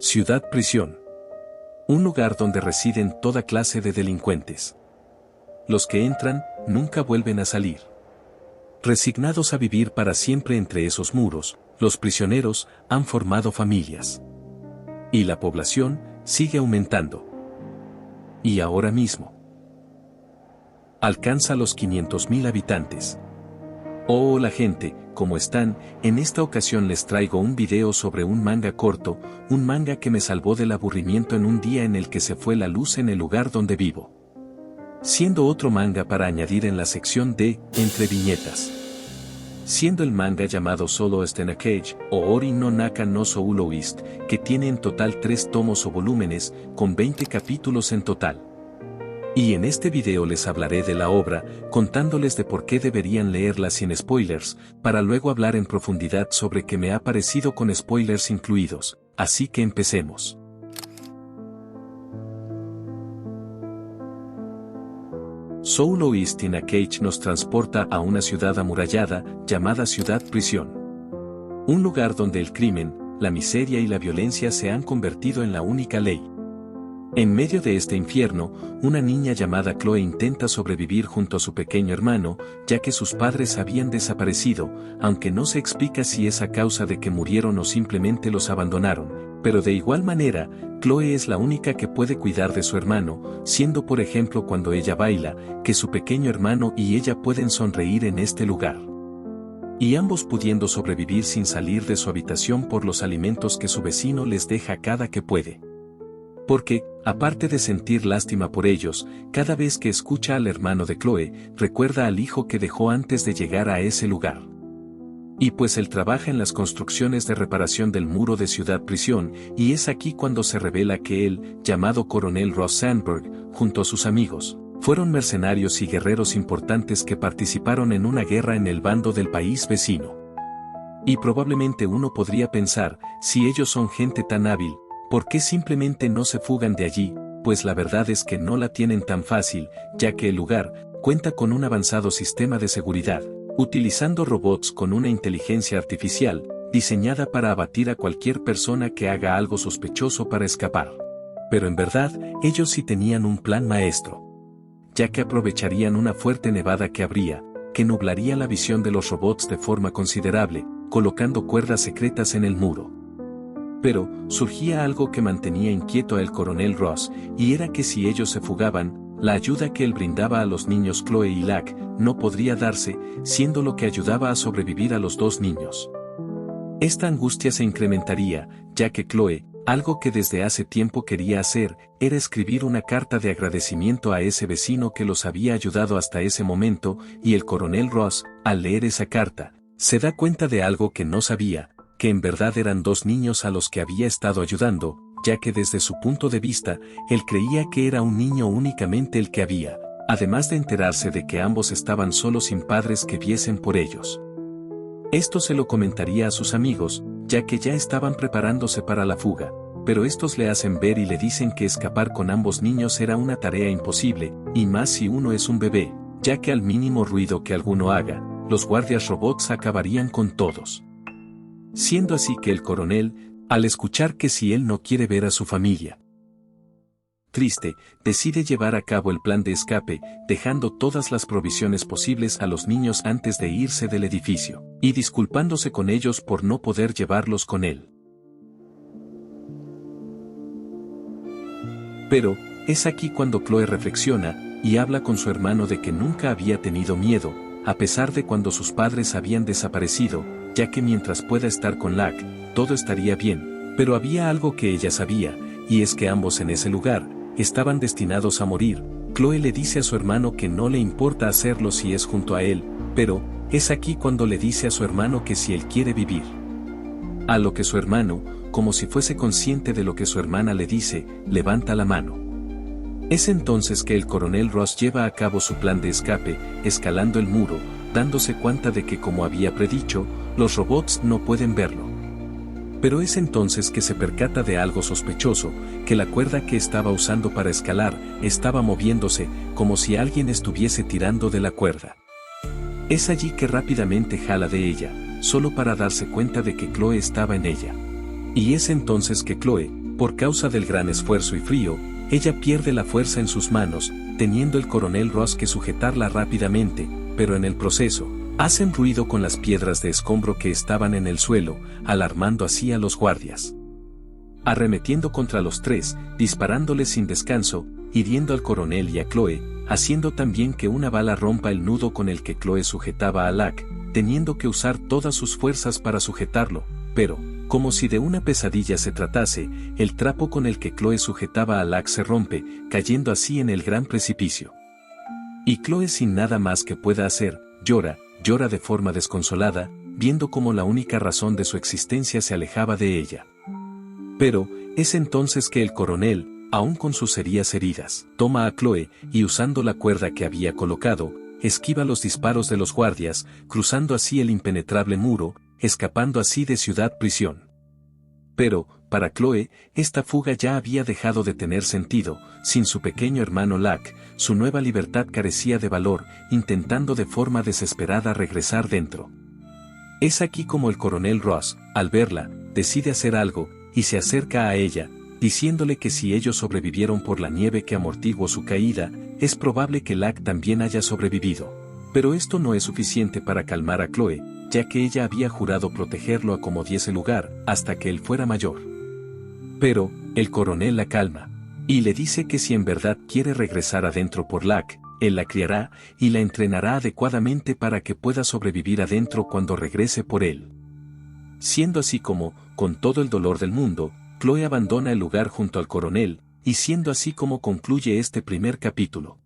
Ciudad Prisión. Un lugar donde residen toda clase de delincuentes. Los que entran, nunca vuelven a salir. Resignados a vivir para siempre entre esos muros, los prisioneros han formado familias. Y la población sigue aumentando. Y ahora mismo alcanza los 500.000 habitantes. Oh, la gente, ¿cómo están? En esta ocasión les traigo un video sobre un manga corto, un manga que me salvó del aburrimiento en un día en el que se fue la luz en el lugar donde vivo. Siendo otro manga para añadir en la sección de entre viñetas. Siendo el manga llamado Solo Stena Cage, o Ori no Naka no Soloist, que tiene en total 3 tomos o volúmenes, con 20 capítulos en total. Y en este video les hablaré de la obra, contándoles de por qué deberían leerla sin spoilers, para luego hablar en profundidad sobre qué me ha parecido con spoilers incluidos, así que empecemos. Soloist in a Cage nos transporta a una ciudad amurallada, llamada Ciudad Prisión. Un lugar donde el crimen, la miseria y la violencia se han convertido en la única ley. En medio de este infierno, una niña llamada Chloe intenta sobrevivir junto a su pequeño hermano, ya que sus padres habían desaparecido, aunque no se explica si es a causa de que murieron o simplemente los abandonaron, pero de igual manera, Chloe es la única que puede cuidar de su hermano, siendo por ejemplo cuando ella baila, que su pequeño hermano y ella pueden sonreír en este lugar. Y ambos pudiendo sobrevivir sin salir de su habitación por los alimentos que su vecino les deja cada que puede. Porque, aparte de sentir lástima por ellos, cada vez que escucha al hermano de Chloe, recuerda al hijo que dejó antes de llegar a ese lugar. Y pues él trabaja en las construcciones de reparación del muro de Ciudad Prisión, y es aquí cuando se revela que él, llamado Coronel Ross Sandberg, junto a sus amigos, fueron mercenarios y guerreros importantes que participaron en una guerra en el bando del país vecino. Y probablemente uno podría pensar, si ellos son gente tan hábil, ¿por qué simplemente no se fugan de allí? Pues la verdad es que no la tienen tan fácil, ya que el lugar cuenta con un avanzado sistema de seguridad, utilizando robots con una inteligencia artificial, diseñada para abatir a cualquier persona que haga algo sospechoso para escapar. Pero en verdad, ellos sí tenían un plan maestro. Ya que aprovecharían una fuerte nevada que habría, que nublaría la visión de los robots de forma considerable, colocando cuerdas secretas en el muro. Pero, surgía algo que mantenía inquieto al coronel Ross, y era que si ellos se fugaban, la ayuda que él brindaba a los niños Chloe y Lack no podría darse, siendo lo que ayudaba a sobrevivir a los 2 niños. Esta angustia se incrementaría, ya que Chloe, algo que desde hace tiempo quería hacer, era escribir una carta de agradecimiento a ese vecino que los había ayudado hasta ese momento, y el coronel Ross, al leer esa carta, se da cuenta de algo que no sabía, que en verdad eran 2 niños a los que había estado ayudando, ya que desde su punto de vista, él creía que era un niño únicamente el que había, además de enterarse de que ambos estaban solos sin padres que viesen por ellos. Esto se lo comentaría a sus amigos, ya que ya estaban preparándose para la fuga, pero estos le hacen ver y le dicen que escapar con ambos niños era una tarea imposible, y más si uno es un bebé, ya que al mínimo ruido que alguno haga, los guardias robots acabarían con todos. Siendo así que el coronel, al escuchar que si él no quiere ver a su familia triste, decide llevar a cabo el plan de escape, dejando todas las provisiones posibles a los niños antes de irse del edificio, y disculpándose con ellos por no poder llevarlos con él. Pero, es aquí cuando Chloe reflexiona, y habla con su hermano de que nunca había tenido miedo, a pesar de cuando sus padres habían desaparecido, ya que mientras pueda estar con Lack, todo estaría bien, pero había algo que ella sabía, y es que ambos en ese lugar, estaban destinados a morir. Chloe le dice a su hermano que no le importa hacerlo si es junto a él, pero, es aquí cuando le dice a su hermano que si él quiere vivir. A lo que su hermano, como si fuese consciente de lo que su hermana le dice, levanta la mano. Es entonces que el coronel Ross lleva a cabo su plan de escape, escalando el muro, dándose cuenta de que como había predicho, los robots no pueden verlo. Pero es entonces que se percata de algo sospechoso, que la cuerda que estaba usando para escalar, estaba moviéndose, como si alguien estuviese tirando de la cuerda. Es allí que rápidamente jala de ella, solo para darse cuenta de que Chloe estaba en ella. Y es entonces que Chloe, Por causa del gran esfuerzo y frío, ella pierde la fuerza en sus manos, teniendo el coronel Ross que sujetarla rápidamente, pero en el proceso, hacen ruido con las piedras de escombro que estaban en el suelo, alarmando así a los guardias. Arremetiendo contra los tres, disparándoles sin descanso, hiriendo al coronel y a Chloe, haciendo también que una bala rompa el nudo con el que Chloe sujetaba a Locke, teniendo que usar todas sus fuerzas para sujetarlo, pero, como si de una pesadilla se tratase, el trapo con el que Chloe sujetaba a Locke se rompe, cayendo así en el gran precipicio. Y Chloe, sin nada más que pueda hacer, llora de forma desconsolada, viendo cómo la única razón de su existencia se alejaba de ella. Pero, es entonces que el coronel, aún con sus heridas, toma a Chloe y usando la cuerda que había colocado, esquiva los disparos de los guardias, cruzando así el impenetrable muro, escapando así de Ciudad Prisión. Pero, para Chloe, esta fuga ya había dejado de tener sentido, sin su pequeño hermano Locke, su nueva libertad carecía de valor, intentando de forma desesperada regresar dentro. Es aquí como el coronel Ross, al verla, decide hacer algo, y se acerca a ella, diciéndole que si ellos sobrevivieron por la nieve que amortiguó su caída, es probable que Locke también haya sobrevivido. Pero esto no es suficiente para calmar a Chloe, ya que ella había jurado protegerlo a como diese lugar, hasta que él fuera mayor. Pero, el coronel la calma, y le dice que si en verdad quiere regresar adentro por Locke, él la criará y la entrenará adecuadamente para que pueda sobrevivir adentro cuando regrese por él. Siendo así como, con todo el dolor del mundo, Chloe abandona el lugar junto al coronel, y siendo así como concluye este primer capítulo.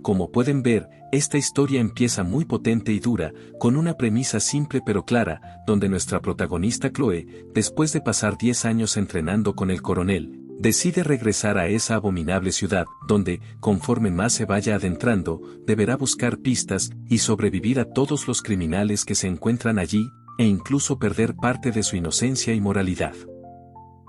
Como pueden ver, esta historia empieza muy potente y dura, con una premisa simple pero clara, donde nuestra protagonista Chloe, después de pasar 10 años entrenando con el coronel, decide regresar a esa abominable ciudad, donde, conforme más se vaya adentrando, deberá buscar pistas y sobrevivir a todos los criminales que se encuentran allí, e incluso perder parte de su inocencia y moralidad.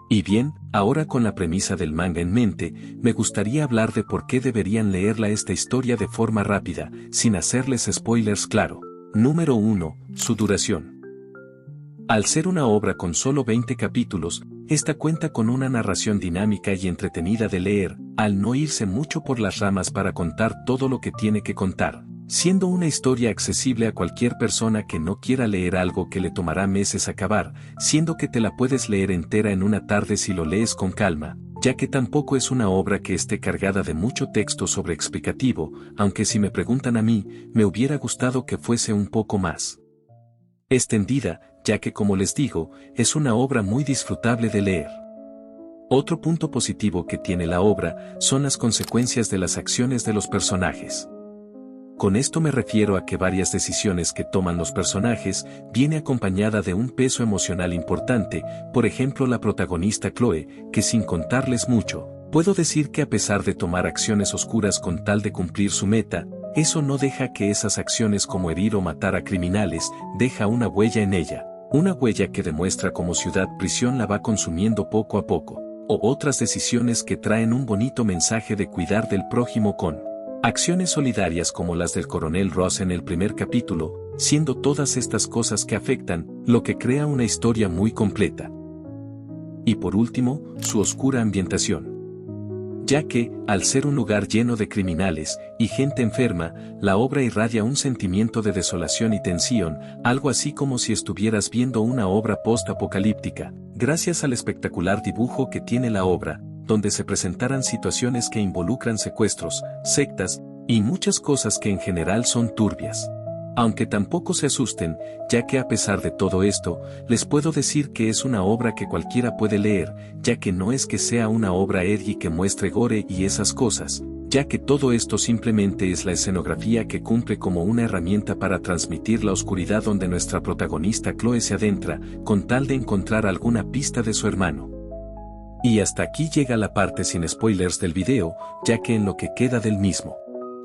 Y bien, ahora con la premisa del manga en mente, me gustaría hablar de por qué deberían leerla esta historia de forma rápida, sin hacerles spoilers claro. Número 1. Su duración. Al ser una obra con solo 20 capítulos, esta cuenta con una narración dinámica y entretenida de leer, al no irse mucho por las ramas para contar todo lo que tiene que contar, siendo una historia accesible a cualquier persona que no quiera leer algo que le tomará meses acabar, siendo que te la puedes leer entera en una tarde si lo lees con calma, ya que tampoco es una obra que esté cargada de mucho texto sobreexplicativo, aunque si me preguntan a mí, me hubiera gustado que fuese un poco más extendida, ya que como les digo, es una obra muy disfrutable de leer. Otro punto positivo que tiene la obra son las consecuencias de las acciones de los personajes. Con esto me refiero a que varias decisiones que toman los personajes viene acompañada de un peso emocional importante, por ejemplo la protagonista Chloe, que sin contarles mucho, puedo decir que a pesar de tomar acciones oscuras con tal de cumplir su meta, eso no deja que esas acciones como herir o matar a criminales, deja una huella en ella, una huella que demuestra cómo Ciudad Prisión la va consumiendo poco a poco, o otras decisiones que traen un bonito mensaje de cuidar del prójimo con acciones solidarias como las del coronel Ross en el primer capítulo, siendo todas estas cosas que afectan, lo que crea una historia muy completa. Y por último, su oscura ambientación. Ya que, al ser un lugar lleno de criminales y gente enferma, la obra irradia un sentimiento de desolación y tensión, algo así como si estuvieras viendo una obra post-apocalíptica, gracias al espectacular dibujo que tiene la obra, donde se presentarán situaciones que involucran secuestros, sectas, y muchas cosas que en general son turbias. Aunque tampoco se asusten, ya que a pesar de todo esto, les puedo decir que es una obra que cualquiera puede leer, ya que no es que sea una obra edgy que muestre gore y esas cosas, ya que todo esto simplemente es la escenografía que cumple como una herramienta para transmitir la oscuridad donde nuestra protagonista Chloe se adentra, con tal de encontrar alguna pista de su hermano. Y hasta aquí llega la parte sin spoilers del video, ya que en lo que queda del mismo,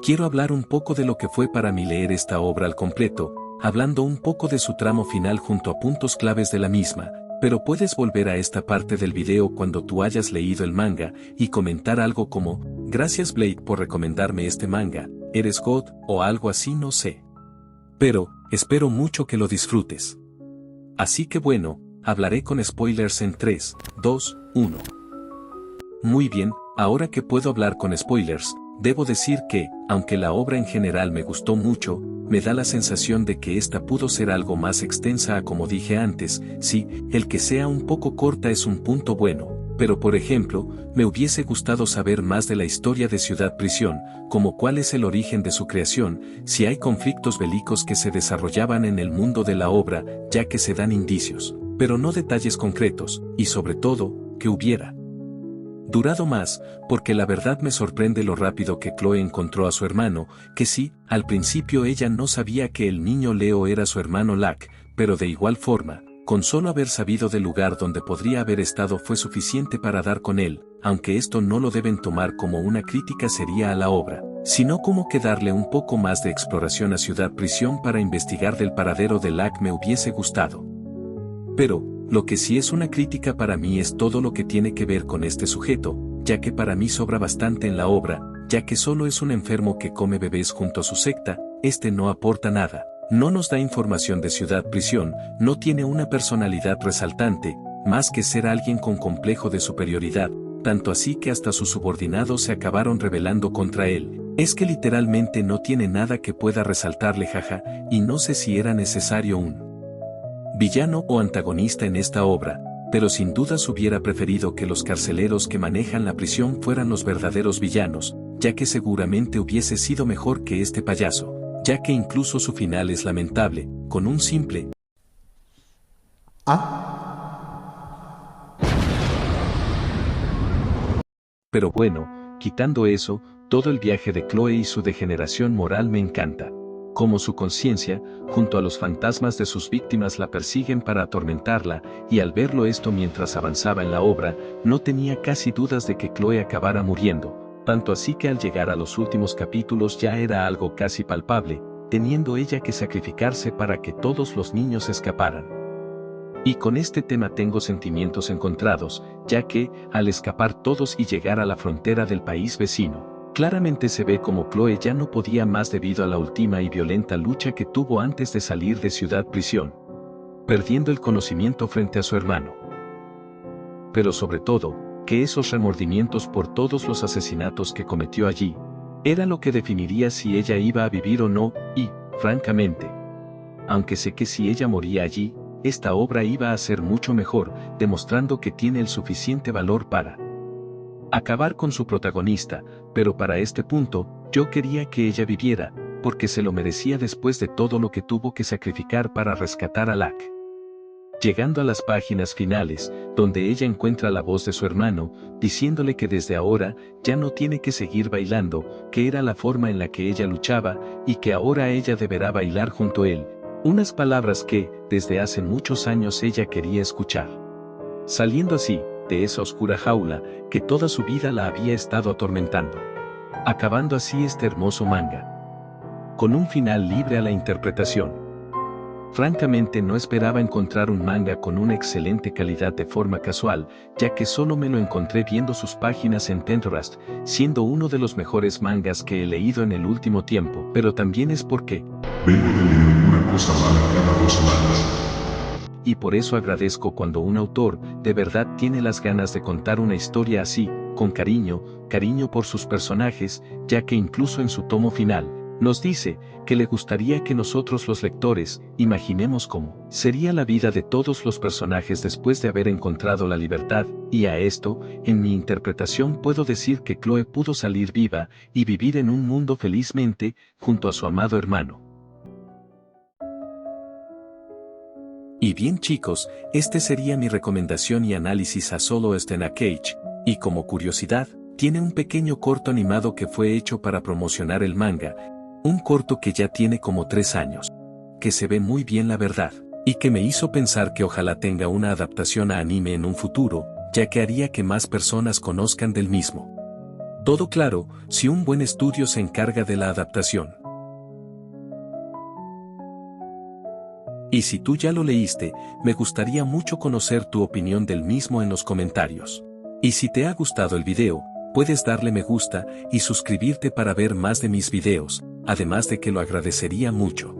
quiero hablar un poco de lo que fue para mí leer esta obra al completo, hablando un poco de su tramo final junto a puntos claves de la misma, pero puedes volver a esta parte del video cuando tú hayas leído el manga, y comentar algo como, gracias Blade por recomendarme este manga, eres God, o algo así no sé. Pero, espero mucho que lo disfrutes. Así que bueno, hablaré con spoilers en 3, 2, 1. Muy bien, ahora que puedo hablar con spoilers, debo decir que, aunque la obra en general me gustó mucho, me da la sensación de que esta pudo ser algo más extensa a como dije antes. Sí, el que sea un poco corta es un punto bueno, pero por ejemplo, me hubiese gustado saber más de la historia de Ciudad Prisión, como cuál es el origen de su creación, si hay conflictos bélicos que se desarrollaban en el mundo de la obra, ya que se dan indicios, pero no detalles concretos, y sobre todo, que hubiera durado más, porque la verdad me sorprende lo rápido que Chloe encontró a su hermano, que sí, al principio ella no sabía que el niño Leo era su hermano Lack, pero de igual forma, con solo haber sabido del lugar donde podría haber estado fue suficiente para dar con él, aunque esto no lo deben tomar como una crítica seria a la obra, sino como que darle un poco más de exploración a Ciudad Prisión para investigar del paradero de Lack me hubiese gustado. Pero, lo que sí es una crítica para mí es todo lo que tiene que ver con este sujeto, ya que para mí sobra bastante en la obra, ya que solo es un enfermo que come bebés junto a su secta, este no aporta nada, no nos da información de Ciudad Prisión, no tiene una personalidad resaltante, más que ser alguien con complejo de superioridad, tanto así que hasta sus subordinados se acabaron rebelando contra él. Es que literalmente no tiene nada que pueda resaltarle, jaja, y no sé si era necesario un villano o antagonista en esta obra, pero sin dudas hubiera preferido que los carceleros que manejan la prisión fueran los verdaderos villanos, ya que seguramente hubiese sido mejor que este payaso, ya que incluso su final es lamentable, con un simple Pero bueno, quitando eso, todo el viaje de Chloe y su degeneración moral me encanta. Como su conciencia, junto a los fantasmas de sus víctimas la persiguen para atormentarla, y al verlo esto mientras avanzaba en la obra, no tenía casi dudas de que Chloe acabara muriendo, tanto así que al llegar a los últimos capítulos ya era algo casi palpable, teniendo ella que sacrificarse para que todos los niños escaparan. Y con este tema tengo sentimientos encontrados, ya que, al escapar todos y llegar a la frontera del país vecino, claramente se ve como Chloe ya no podía más debido a la última y violenta lucha que tuvo antes de salir de Ciudad Prisión, perdiendo el conocimiento frente a su hermano. Pero sobre todo, que esos remordimientos por todos los asesinatos que cometió allí, era lo que definiría si ella iba a vivir o no, y, francamente, aunque sé que si ella moría allí, esta obra iba a ser mucho mejor, demostrando que tiene el suficiente valor para acabar con su protagonista, pero para este punto, yo quería que ella viviera, porque se lo merecía después de todo lo que tuvo que sacrificar para rescatar a Lack. Llegando a las páginas finales, donde ella encuentra la voz de su hermano, diciéndole que desde ahora ya no tiene que seguir bailando, que era la forma en la que ella luchaba, y que ahora ella deberá bailar junto a él. Unas palabras que, desde hace muchos años ella quería escuchar. Saliendo así, de esa oscura jaula, que toda su vida la había estado atormentando. Acabando así este hermoso manga. Con un final libre a la interpretación. Francamente no esperaba encontrar un manga con una excelente calidad de forma casual, ya que solo me lo encontré viendo sus páginas en Pinterest, siendo uno de los mejores mangas que he leído en el último tiempo, pero también es porque vengo de leer una cosa mala cada 2 semanas. Y por eso agradezco cuando un autor, de verdad tiene las ganas de contar una historia así, con cariño por sus personajes, ya que incluso en su tomo final, nos dice que le gustaría que nosotros los lectores, imaginemos cómo sería la vida de todos los personajes después de haber encontrado la libertad, y a esto, en mi interpretación puedo decir que Chloe pudo salir viva, y vivir en un mundo felizmente, junto a su amado hermano. Y bien chicos, este sería mi recomendación y análisis a Solo in a Cage, y como curiosidad, tiene un pequeño corto animado que fue hecho para promocionar el manga, un corto que ya tiene como 3 años, que se ve muy bien la verdad, y que me hizo pensar que ojalá tenga una adaptación a anime en un futuro, ya que haría que más personas conozcan del mismo. Todo claro, si un buen estudio se encarga de la adaptación. Y si tú ya lo leíste, me gustaría mucho conocer tu opinión del mismo en los comentarios. Y si te ha gustado el video, puedes darle me gusta y suscribirte para ver más de mis videos, además de que lo agradecería mucho.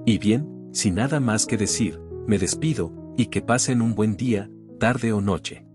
Y bien, sin nada más que decir, me despido, Y que pasen un buen día, tarde o noche.